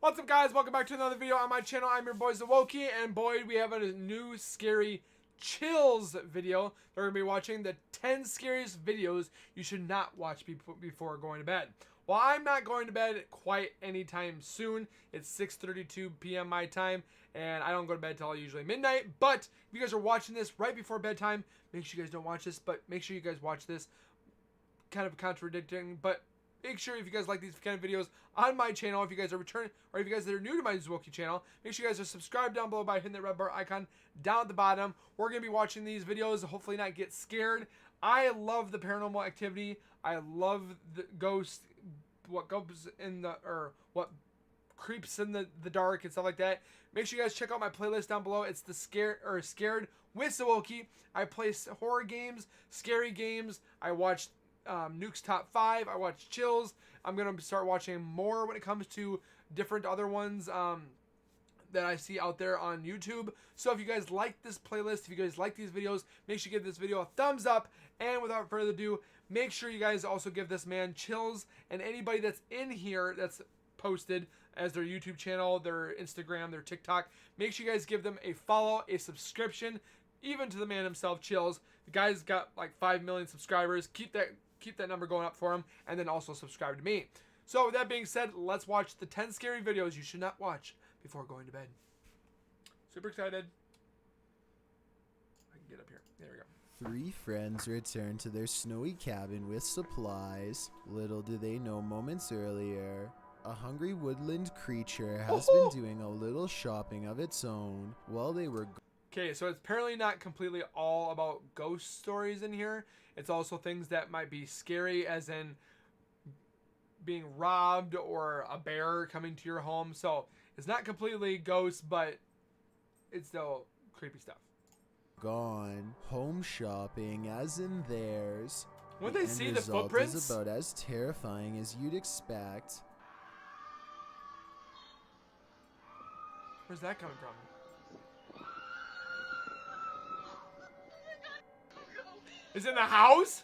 What's up, guys? Welcome back to another video on my channel. I'm your boy Zawoki, and boy, we have a new scary chills video. We're going to be watching the 10 scariest videos you should not watch before going to bed. Well, I'm not going to bed quite anytime soon. It's 6:32 p.m. my time, and I don't go to bed till usually midnight. But if you guys are watching this right before bedtime, make sure you guys don't watch this, but make sure you guys watch this. Kind of contradicting, but make sure if you guys like these kind of videos on my channel, if you guys are returning, or if you guys that are new to my Zawoki channel, make sure you guys are subscribed down below by hitting that red bar icon down at the bottom. We're going to be watching these videos, hopefully not get scared. I love the paranormal activity. I love the ghosts, what goes in the, or what creeps in the dark and stuff like that. Make sure you guys check out my playlist down below. It's the Scared with Zawoki. I play horror games, scary games. I watch Nuke's Top 5. I watch Chills. I'm going to start watching more when it comes to different other ones that I see out there on YouTube. So if you guys like this playlist, if you guys like these videos, make sure you give this video a thumbs up. And without further ado, make sure you guys also give this man Chills and anybody that's in here that's posted as their YouTube channel, their Instagram, their TikTok. Make sure you guys give them a follow, a subscription, even to the man himself, Chills. The guy's got like 5 million subscribers. Keep that number going up for him, and then also subscribe to me. So with that being said, let's watch the 10 scary videos you should not watch before going to bed. Super excited. I can get up here. There we go. 3 friends return to their snowy cabin with supplies. Little do they know moments earlier, a hungry woodland creature has been doing a little shopping of its own while they were Okay, so it's apparently not completely all about ghost stories in here. It's also things that might be scary, as in being robbed or a bear coming to your home. So it's not completely ghosts, but it's still creepy stuff. Gone home shopping, as in theirs. When they see the footprints, is about as terrifying as you'd expect. Where's that coming from? Is it in the house?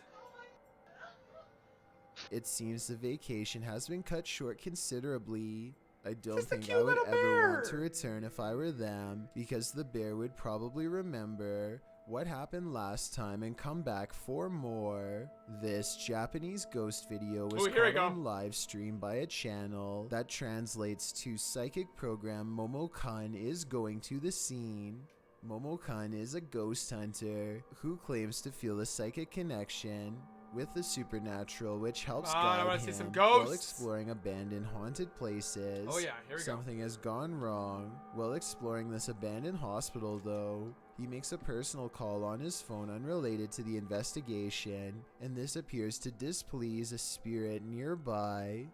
It seems the vacation has been cut short considerably. I don't think I would ever want to return if I were them, because the bear would probably remember what happened last time and come back for more. This Japanese ghost video was caught on live stream by a channel that translates to psychic program Momo-kun is going to the scene. Momo-kun is a ghost hunter who claims to feel a psychic connection with the supernatural, which helps guide him while exploring abandoned haunted places. Oh yeah, here we go. Something has gone wrong while exploring this abandoned hospital, though. He makes a personal call on his phone unrelated to the investigation, and this appears to displease a spirit nearby.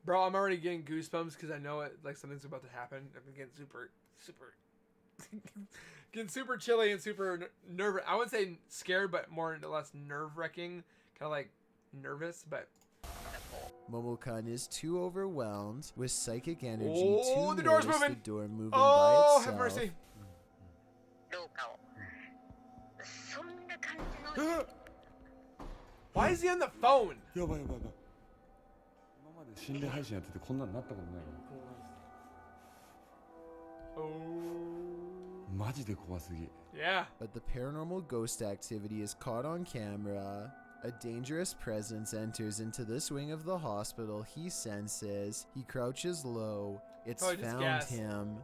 Bro, I'm already getting goosebumps because I know it, like something's about to happen. I'm getting super getting super chilly and super nerve. I wouldn't say scared, but more or less nerve-wracking, kind of like nervous. But Momo-kun is too overwhelmed with psychic energy to the door's notice moving. the door moving Oh, by itself. have mercy. Why is he on the phone? Yeah. But the paranormal ghost activity is caught on camera. A dangerous presence enters into this wing of the hospital he senses. He crouches low. It's found him.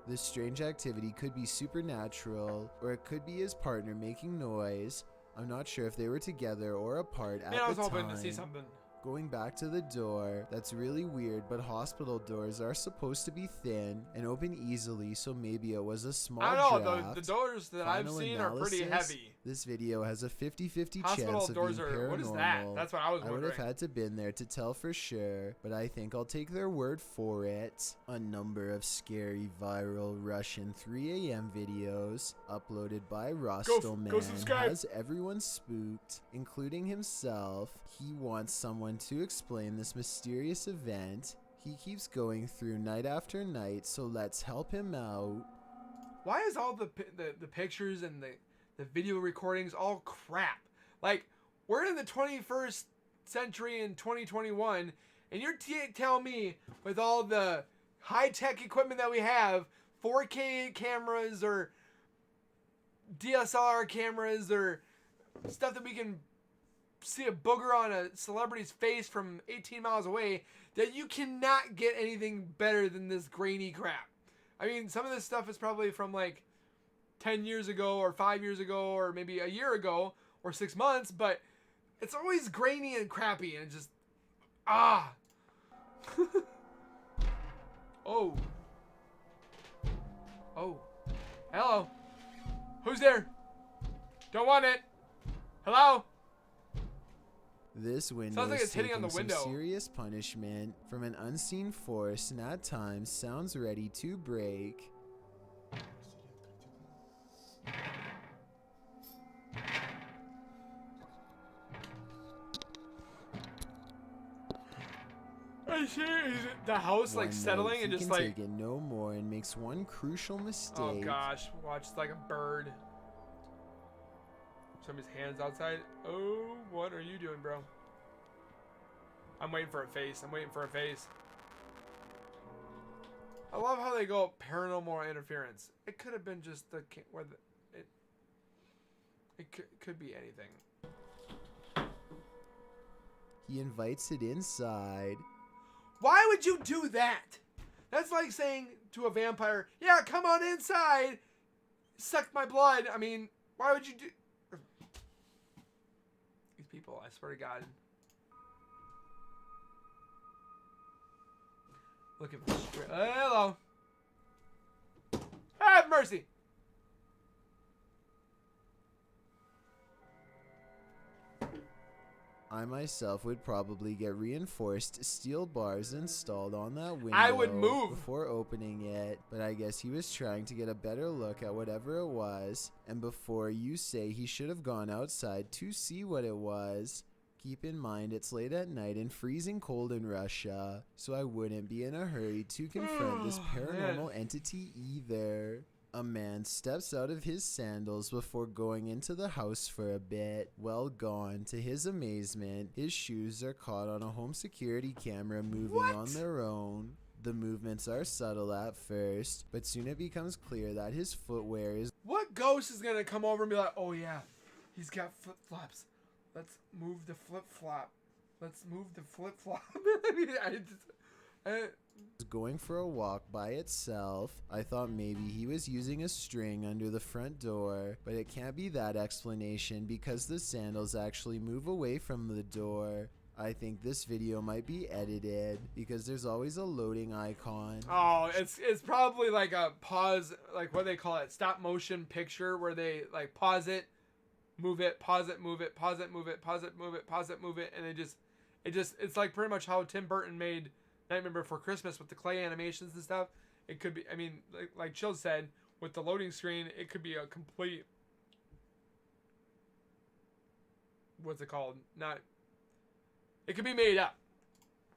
This strange activity could be supernatural, or it could be his partner making noise. I'm not sure if they were together or apart at the time. I was hoping to see something. Going back to the door, that's really weird, but hospital doors are supposed to be thin and open easily, so maybe it was a small draft. I don't know, the doors that I've seen are pretty heavy. This video has a 50-50 chance of being paranormal. What is that? That's what I was wondering. I would have had to been there to tell for sure, but I think I'll take their word for it. A number of scary viral Russian 3 a.m. videos uploaded by Rostelman has everyone spooked, including himself. He wants someone to explain this mysterious event. He keeps going through night after night, so let's help him out. Why is all the pictures and the video recordings all crap? Like, we're in the 21st century in 2021, and you're telling me with all the high-tech equipment that we have, 4K cameras or DSLR cameras or stuff that we can see a booger on a celebrity's face from 18 miles away, that you cannot get anything better than this grainy crap. I mean, some of this stuff is probably from like 10 years ago or 5 years ago or maybe a year ago or 6 months, but it's always grainy and crappy and just, ah. Oh. Oh. Hello. Who's there? Don't want it. Hello? This window Sounds like is it's hitting on taking the some window. serious punishment from an unseen force, and at times sounds ready to break. I see. Is it the house like One settling night, and he just can like? take it no more and makes one crucial mistake. Oh gosh! Watch, it's like a bird. Somebody's hands outside. Oh, what are you doing, bro? I'm waiting for a face. I'm waiting for a face. I love how they go paranormal interference. It could have been just the where the it could be anything. He invites it inside. Why would you do that? That's like saying to a vampire, "Yeah, come on inside, suck my blood." I mean, why would you do? These people, I swear to God. Look at me straight. Hello. Have mercy. I myself would probably get reinforced steel bars installed on that window I would move before opening it, but I guess he was trying to get a better look at whatever it was, and before you say he should have gone outside to see what it was, keep in mind it's late at night and freezing cold in Russia, so I wouldn't be in a hurry to confront this paranormal entity either. A man steps out of his sandals before going into the house for a bit. Well gone. To his amazement, his shoes are caught on a home security camera moving on their own. The movements are subtle at first, but soon it becomes clear that his footwear is... What ghost is gonna come over and be like, "Oh yeah, he's got flip flops. Let's move the flip flop. Let's move the flip flop." going for a walk by itself. I thought maybe he was using a string under the front door, but it can't be that explanation because the sandals actually move away from the door. I think this video might be edited because there's always a loading icon. Oh, it's probably like a pause, like what they call it, stop motion picture, where they like pause it, move it, pause it, move it, pause it, move it, pause it, move it, pause it, move it, and it's like pretty much how Tim Burton made Nightmare Before Christmas with the clay animations and stuff. It could be, I mean, like Chill said, with the loading screen, it could be a complete, what's it called? It could be made up.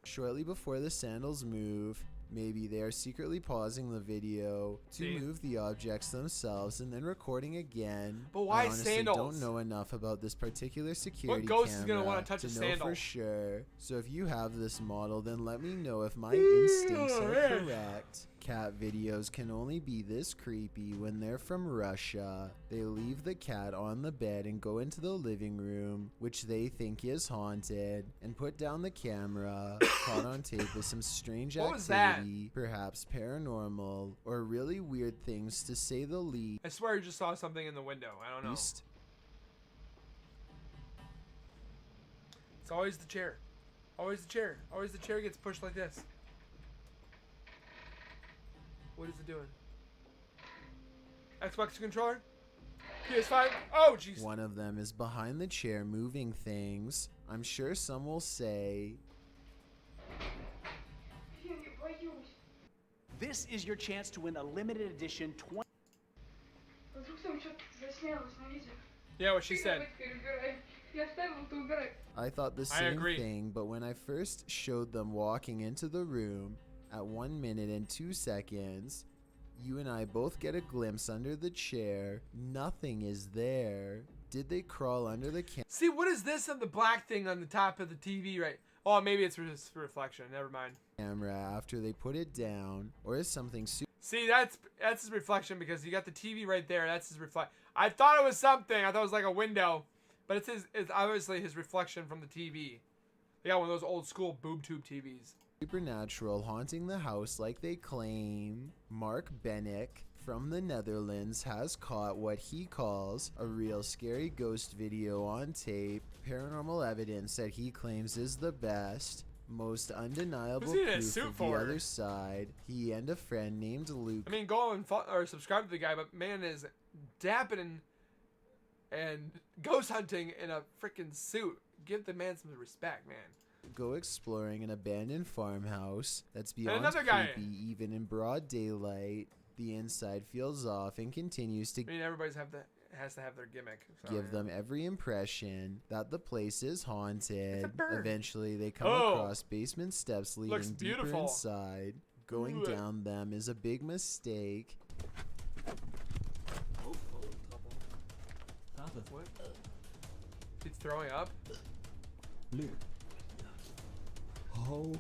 Shortly before the sandals move, maybe they are secretly pausing the video to move the objects themselves and then recording again. But why I honestly sandals? don't know enough about this particular security What ghost is camera gonna want to touch a know sandal? for sure. So if you have this model, then let me know if my instincts are correct. Cat videos can only be this creepy when they're from Russia. They leave the cat on the bed and go into the living room, which they think is haunted, and put down the camera, caught on tape with some strange activity, perhaps paranormal, or really weird things to say the least. I swear I just saw something in the window. I don't know. It's always the chair. Always the chair. Always the chair gets pushed like this. What is it doing? Xbox controller? PS5? Oh, jeez. One of them is behind the chair moving things. I'm sure some will say, this is your chance to win a limited edition 20. Yeah, what she said. I thought the same thing, but when I first showed them walking into the room at 1 minute and 2 seconds, you and I both get a glimpse under the chair. Nothing is there. Did they crawl under the See, what is this on the black thing on the top of the TV, right? Oh, maybe it's reflection. Never mind. camera after they put it down, or is something See, that's his reflection because you got the TV right there. That's his reflect. I thought it was something. I thought it was like a window, but it's obviously his reflection from the TV. They got one of those old school boob tube TVs. supernatural haunting the house like they claim? Mark Bennick from the Netherlands has caught what he calls a real scary ghost video on tape, paranormal evidence that he claims is the best, most undeniable proof of the other side. He and a friend named Luke. I mean, go and or subscribe to the guy, but man is dapping and ghost hunting in a freaking suit. Give the man some respect, man. Go exploring an abandoned farmhouse that's beyond creepy even in broad daylight. The inside feels off and continues to. I mean, everybody's has to have their gimmick. So, give them every impression that the place is haunted. It's a bird. Eventually, they come across basement steps leading deeper inside. Going down them is a big mistake. What? He's throwing up? Holy.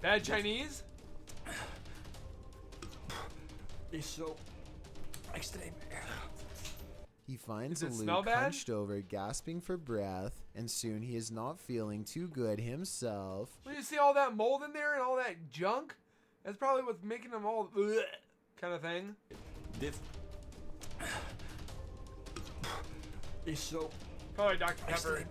Bad Chinese? It's so extreme. He finds Does it Luke smell bad? hunched over, gasping for breath, and soon he is not feeling too good himself. Well, you see all that mold in there and all that junk? That's probably what's making them all kind of thing. This is so Probably Dr. Pepper. extreme.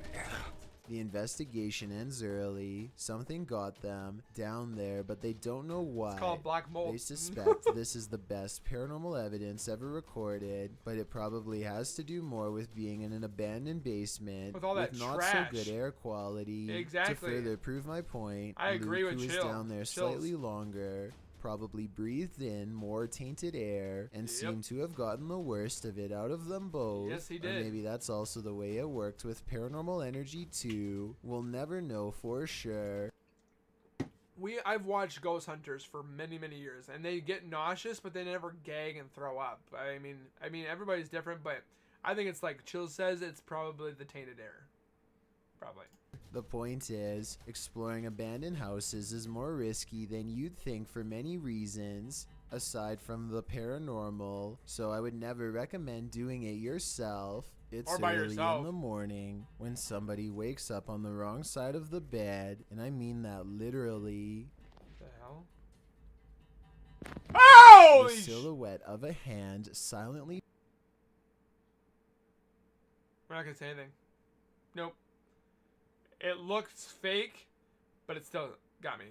The investigation ends early. Something got them down there, but they don't know why. It's called black mold. They suspect this is the best paranormal evidence ever recorded, but it probably has to do more with being in an abandoned basement With all that not trash. so good air quality. Exactly. To further prove my point, I agree Luke, with who was Chill. down there slightly longer, probably breathed in more tainted air and seemed to have gotten the worst of it out of them both. Yes, he Or did. maybe that's also the way it worked with paranormal energy too. We'll never know for sure. I've watched ghost hunters for many years, and they get nauseous, but they never gag and throw up. I mean everybody's different, but I think it's like Chill says, it's probably the tainted air. Probably. The point is, exploring abandoned houses is more risky than you'd think for many reasons, aside from the paranormal, so I would never recommend doing it yourself. It's Or by early yourself. in the morning when somebody wakes up on the wrong side of the bed, and I mean that literally. What the hell? The silhouette of a hand silently. We're not gonna say anything. Nope. It looks fake, but it still got me.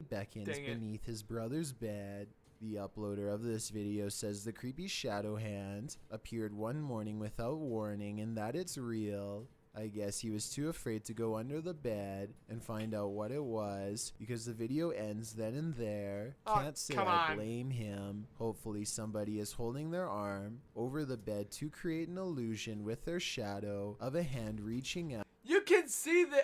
Beckons Dang it. beneath his brother's bed. The uploader of this video says the creepy shadow hand appeared one morning without warning and that it's real. I guess he was too afraid to go under the bed and find out what it was because the video ends then and there. Oh, Can't say come I on. blame him. Hopefully somebody is holding their arm over the bed to create an illusion with their shadow of a hand reaching out. You can see the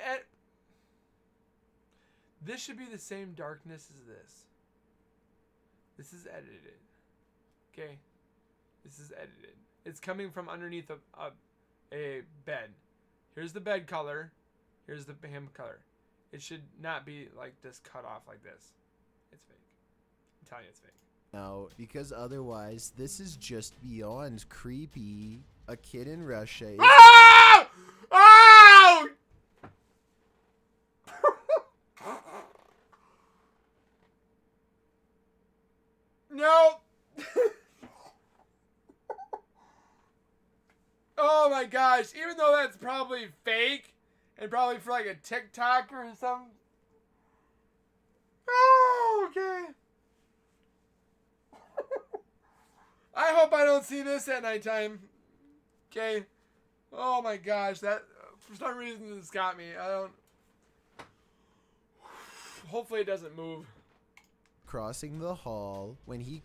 this should be the same darkness as this. This is edited. Okay? This is edited. It's coming from underneath a bed. Here's the bed color. Here's the him color. It should not be like this cut off like this. It's fake. I'm telling you it's fake. Out because otherwise this is just beyond creepy. A kid in Russia is Oh! Oh! No. Oh my gosh, even though that's probably fake and probably for like a TikTok or something. Oh, okay. I hope I don't see this at nighttime. Okay. Oh my gosh, that for some reason this got me. I don't. Hopefully it doesn't move. crossing the hall when he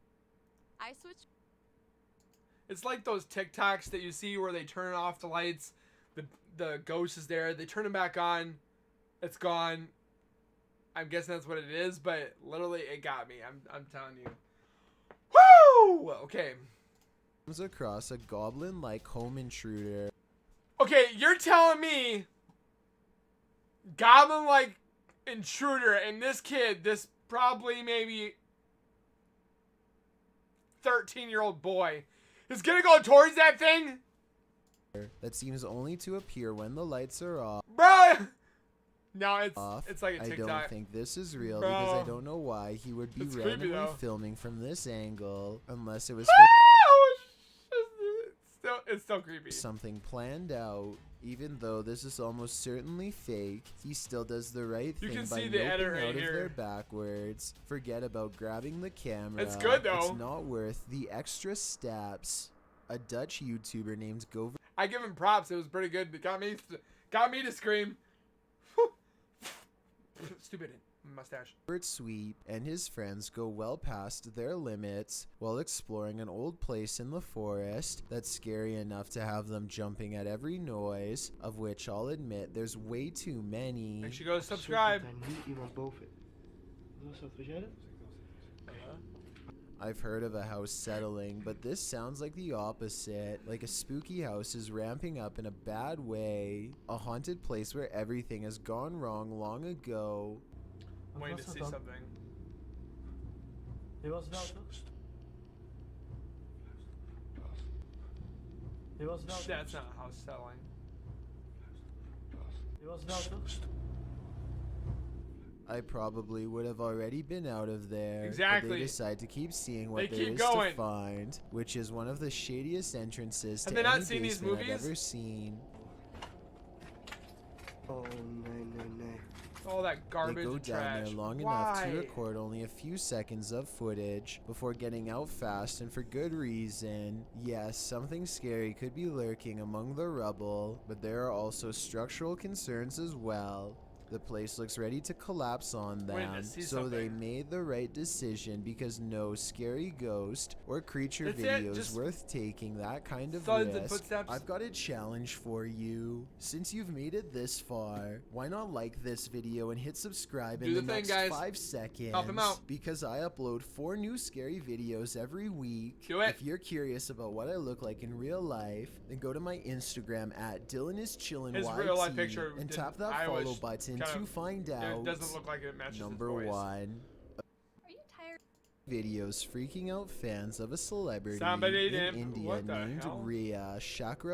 I switched. It's like those TikToks that you see where they turn off the lights the ghost is there. They turn it back on. It's gone. I'm guessing that's what it is, but literally it got me. I'm telling you. Woo! Okay. Comes across a goblin-like home intruder. Okay, you're telling me goblin-like intruder and this kid, this probably maybe 13-year-old boy, is gonna go towards that thing? That seems only to appear when the lights are off. Bro! No, it's like a I TikTok. don't think this is real Bro. because I don't know why he would be It's creepy, randomly though. filming from this angle unless it was It's still creepy. something planned out. Even though this is almost certainly fake, he still does the right You thing can by see the loping edit out right of there here. backwards. Forget about grabbing the camera. It's good, though. It's not worth the extra steps. A Dutch YouTuber named Gover I give him props. It was pretty good. It got me to scream. Stupid mustache. Sweep and his friends go well past their limits while exploring an old place in the forest that's scary enough to have them jumping at every noise, of which I'll admit there's way too many. Make sure you go subscribe. I've heard of a house settling, but this sounds like the opposite. Like a spooky house is ramping up in a bad way. A haunted place where everything has gone wrong long ago. I'm waiting to see something. That's not a house settling. I probably would have already been out of there. But Exactly. they decide to keep seeing what They there keep is going. to find, which is one of the shadiest entrances Have to they not any seen these basement I've movies? ever seen. Oh, no. All that garbage They go and down trash. there long Why? enough to record only a few seconds of footage before getting out fast and for good reason. Yes, something scary could be lurking among the rubble, but there are also structural concerns as well. The place looks ready to collapse on Waiting to them, see so they something. made the right decision because no scary ghost or creature That's it, video is just worth taking that kind of thuds and risk. footsteps. I've got a challenge for you. Since you've made it this far, why not like this video and hit subscribe Do in the the thing, next guys. 5 seconds? Help him out. Because I upload 4 new scary videos every week. Do it. If you're curious about what I look like in real life, then go to my Instagram at DylanIsChillin' His YT real life picture and didn't- tap that I was follow button kind to of- find out. It doesn't look like it matches Number his voice. 1. Are you tired? Videos freaking out fans of a celebrity Somebody in named- India what the named hell? Ria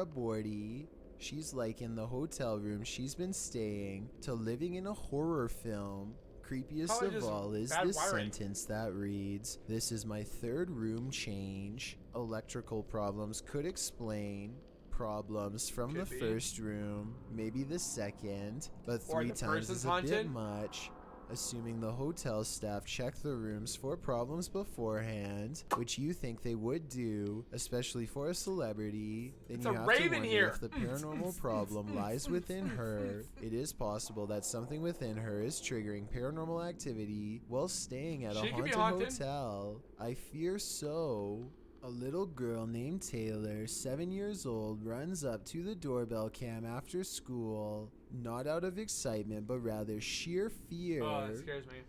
Chakraborty. She's like in the hotel room she's been staying to living in a horror film. Creepiest Probably of just all is bad this wiring. sentence that reads, "This is my 3rd room change. Electrical problems could explain problems from Could the be. 1st room, maybe the 2nd, but Or 3 the times person's is a bit haunted? much." Assuming the hotel staff checked the rooms for problems beforehand, which you think they would do, especially for a celebrity, then It's you a have raven to wonder here. if the paranormal problem lies within her. It is possible that something within her is triggering paranormal activity while staying at She a could be haunted haunted. hotel. I fear so. A little girl named Taylor, 7 years old, runs up to the doorbell cam after school, not out of excitement but rather sheer fear. Oh, that scares me.